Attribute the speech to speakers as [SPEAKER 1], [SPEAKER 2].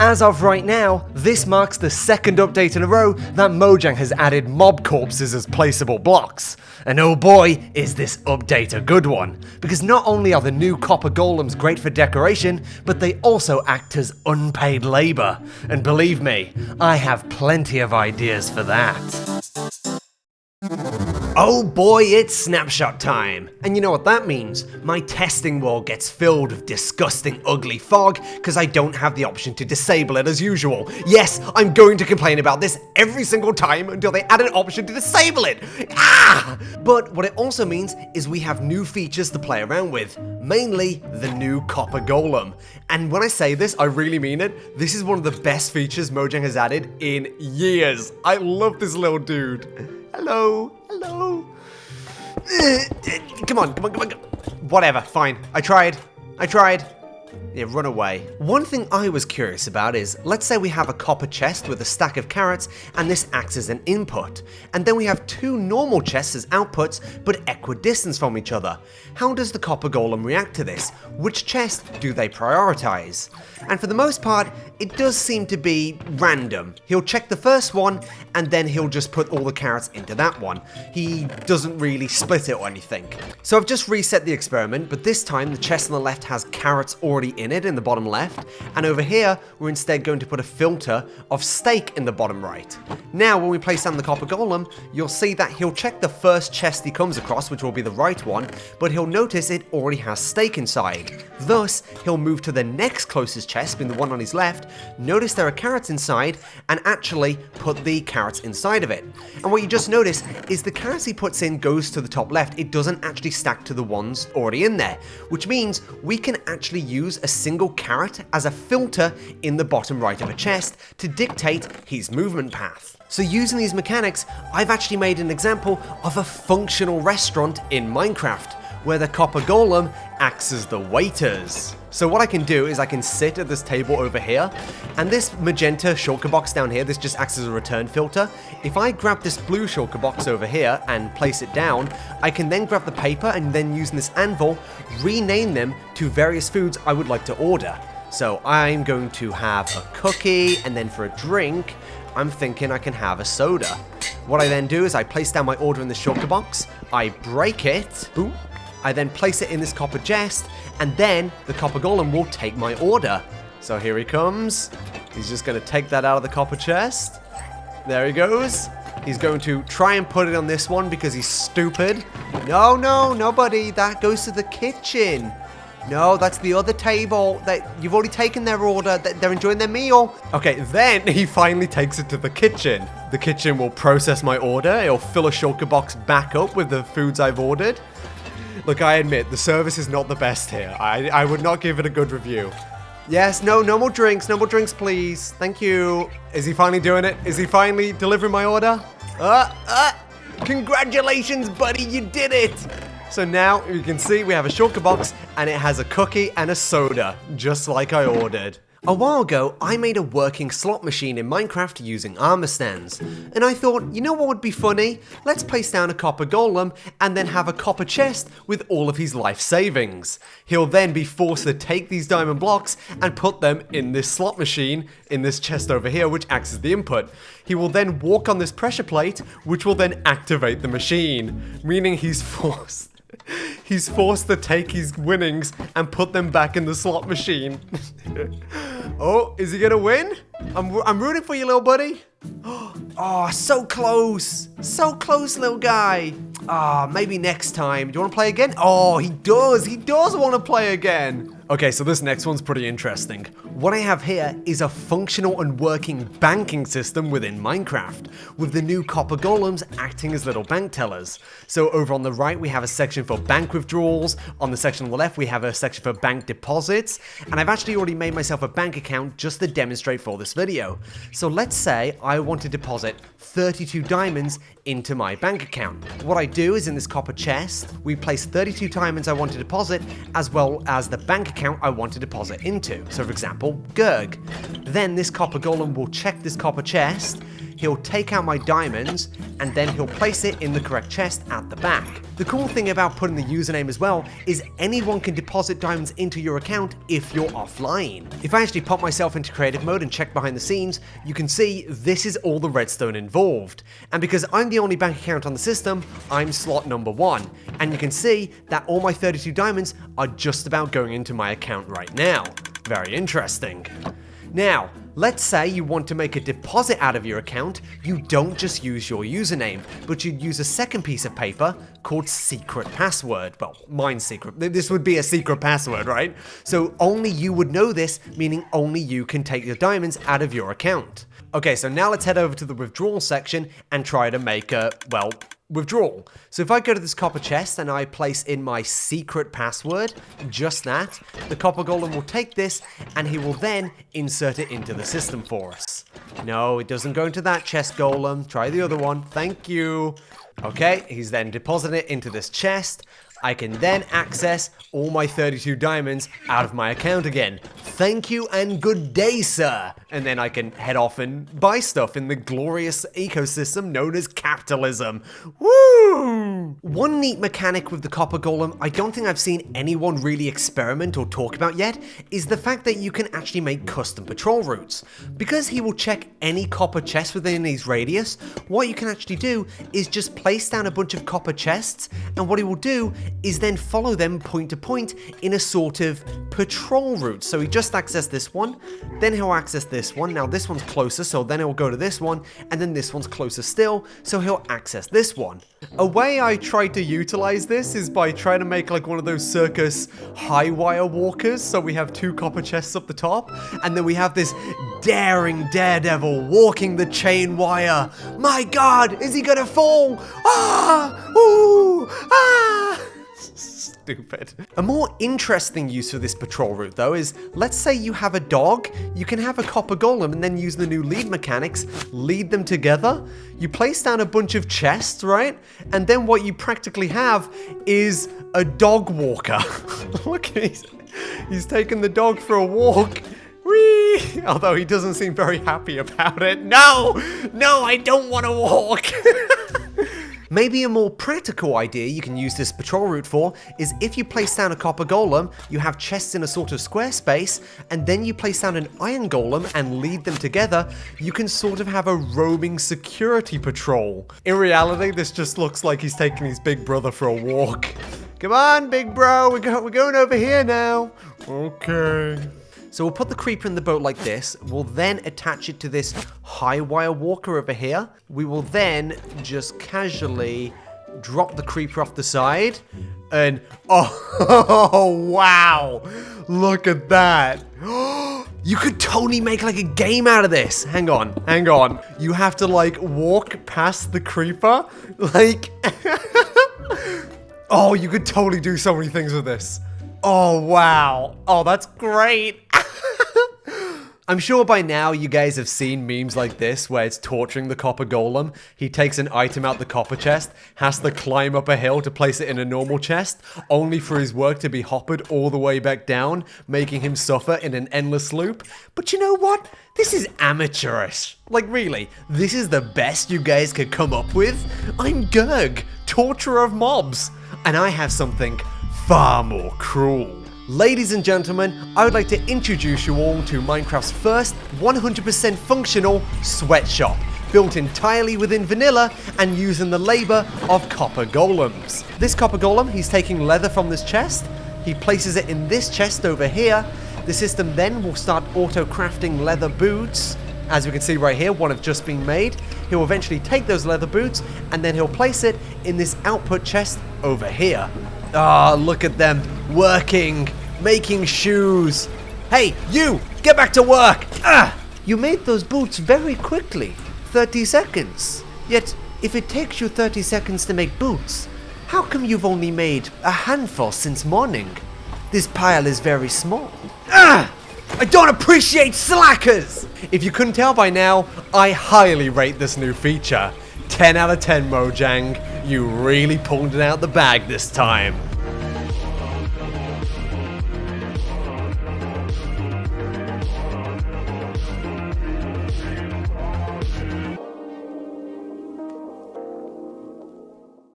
[SPEAKER 1] As of right now, this marks the second update in a row that Mojang has added mob corpses as placeable blocks. And oh boy, is this update a good one, because not only are the new copper golems great for decoration, but they also act as unpaid labor. And believe me, I have plenty of ideas for that. Oh boy, it's snapshot time! And you know what that means? My testing wall gets filled with disgusting, ugly fog because I don't have the option to disable it as usual. Yes, I'm going to complain about this every single time until they add an option to disable it! Ah! But what it also means is we have new features to play around with, mainly the new copper golem. And when I say this, I really mean it. This is one of the best features Mojang has added in years. I love this little dude. Hello, hello. Come on. Whatever, fine. I tried. Yeah, run away. One thing I was curious about is, let's say we have a copper chest with a stack of carrots, and this acts as an input. And then we have two normal chests as outputs, but equidistant from each other. How does the copper golem react to this? Which chest do they prioritize? And for the most part, it does seem to be random. He'll check the first one, and then he'll just put all the carrots into that one. He doesn't really split it or anything. So I've just reset the experiment, but this time the chest on the left has carrots already in it in the bottom left, and over here we're instead going to put a filter of steak in the bottom right. Now when we place down the copper golem, you'll see that he'll check the first chest he comes across, which will be the right one, but he'll notice it already has steak inside. Thus, he'll move to the next closest chest, being the one on his left, notice there are carrots inside, and actually put the carrots inside of it. And what you just notice is the carrots he puts in goes to the top left. It doesn't actually stack to the ones already in there, which means we can actually use a single carrot as a filter in the bottom right of a chest to dictate his movement path. So using these mechanics, I've actually made an example of a functional restaurant in Minecraft, where the copper golem acts as the waiters. So what I can do is I can sit at this table over here, and this magenta shulker box down here, this just acts as a return filter. If I grab this blue shulker box over here and place it down, I can then grab the paper and then using this anvil, rename them to various foods I would like to order. So I'm going to have a cookie, and then for a drink, I'm thinking I can have a soda. What I then do is I place down my order in the shulker box, I break it, boom. I then place it in this copper chest, and then the copper golem will take my order. So here he comes. He's just going to take that out of the copper chest. There he goes. He's going to try and put it on this one because he's stupid. No, nobody. That goes to the kitchen. No, that's the other table. You've already taken their order. They're enjoying their meal. Okay, then he finally takes it to the kitchen. The kitchen will process my order. It'll fill a shulker box back up with the foods I've ordered. Look, I admit, the service is not the best here. I would not give it a good review. Yes, no more drinks, please. Thank you. Is he finally doing it? Is he finally delivering my order? Congratulations, buddy, you did it. So now you can see we have a shulker box, and it has a cookie and a soda, just like I ordered. A while ago, I made a working slot machine in Minecraft using armor stands, and I thought, you know what would be funny? Let's place down a copper golem and then have a copper chest with all of his life savings. He'll then be forced to take these diamond blocks and put them in this slot machine, in this chest over here, which acts as the input. He will then walk on this pressure plate, which will then activate the machine, meaning he's forced to take his winnings and put them back in the slot machine. Oh, is he gonna win? I'm rooting for you, little buddy. Oh, so close. So close, little guy. Maybe next time. Do you want to play again? Oh, he does. He does want to play again. Okay, so this next one's pretty interesting. What I have here is a functional and working banking system within Minecraft, with the new copper golems acting as little bank tellers. So over on the right, we have a section for bank withdrawals. On the section on the left, we have a section for bank deposits. And I've actually already made myself a bank account just to demonstrate for this video. So let's say I want to deposit 32 diamonds into my bank account. What I do is in this copper chest, we place 32 diamonds I want to deposit, as well as the bank account I want to deposit into. So for example, Gerg. Then this copper golem will check this copper chest, he'll take out my diamonds, and then he'll place it in the correct chest at the back. The cool thing about putting the username as well is anyone can deposit diamonds into your account if you're offline. If I actually pop myself into creative mode and check behind the scenes, you can see this is all the redstone involved. And because I'm the only bank account on the system, I'm slot number 1. And you can see that all my 32 diamonds are just about going into my account right now. Very interesting. Now, let's say you want to make a deposit out of your account, you don't just use your username, but you'd use a second piece of paper called secret password. Well, mine's secret. This would be a secret password, right? So only you would know this, meaning only you can take your diamonds out of your account. Okay, so now let's head over to the withdrawal section and try to make a, well, withdrawal. So if I go to this copper chest and I place in my secret password, just that, the copper golem will take this and he will then insert it into the system for us. No, it doesn't go into that chest, golem. Try the other one. Thank you. Okay, he's then deposited it into this chest. I can then access all my 32 diamonds out of my account again. Thank you and good day, sir. And then I can head off and buy stuff in the glorious ecosystem known as capitalism. Woo! One neat mechanic with the copper golem I don't think I've seen anyone really experiment or talk about yet is the fact that you can actually make custom patrol routes. Because he will check any copper chest within his radius, what you can actually do is just place down a bunch of copper chests, and what he will do is then follow them point to point in a sort of patrol route. So he just accessed this one, then he'll access this one. Now this one's closer, so then he'll go to this one, and then this one's closer still, so he'll access this one. A way I tried to utilize this is by trying to make like one of those circus high wire walkers. So we have 2 copper chests up the top, and then we have this daring daredevil walking the chain wire. My God, is he gonna fall? Ah! Ooh! Ah! Stupid. A more interesting use for this patrol route though is, let's say you have a dog, you can have a copper golem and then use the new lead mechanics, lead them together. You place down a bunch of chests, right? And then what you practically have is a dog walker. Look, he's taking the dog for a walk. Whee! Although he doesn't seem very happy about it. No! No, I don't want to walk! Maybe a more practical idea you can use this patrol route for is if you place down a copper golem, you have chests in a sort of square space, and then you place down an iron golem and lead them together, you can sort of have a roaming security patrol. In reality, this just looks like he's taking his big brother for a walk. Come on, big bro, we're going over here now. Okay. So we'll put the creeper in the boat like this. We'll then attach it to this high wire walker over here. We will then just casually drop the creeper off the side. And, oh, wow. Look at that. You could totally make like a game out of this. Hang on, hang on. You have to like walk past the creeper. Like, oh, you could totally do so many things with this. Oh, wow. Oh, that's great. I'm sure by now you guys have seen memes like this where it's torturing the copper golem. He takes an item out the copper chest, has to climb up a hill to place it in a normal chest, only for his work to be hoppered all the way back down, making him suffer in an endless loop. But you know what? This is amateurish. Like really, this is the best you guys could come up with? I'm Gerg, torturer of mobs, and I have something far more cruel. Ladies and gentlemen, I would like to introduce you all to Minecraft's first 100% functional sweatshop, built entirely within vanilla and using the labor of copper golems. This copper golem, he's taking leather from this chest, he places it in this chest over here. The system then will start auto-crafting leather boots. As we can see right here, one have just been made. He'll eventually take those leather boots and then he'll place it in this output chest over here. Ah, look at them working, making shoes. Hey, you, get back to work. Ah, you made those boots very quickly, 30 seconds. Yet, if it takes you 30 seconds to make boots, how come you've only made a handful since morning? This pile is very small. Ah, I don't appreciate slackers. If you couldn't tell by now, I highly rate this new feature. 10 out of 10, Mojang. You really pulled it out the bag this time.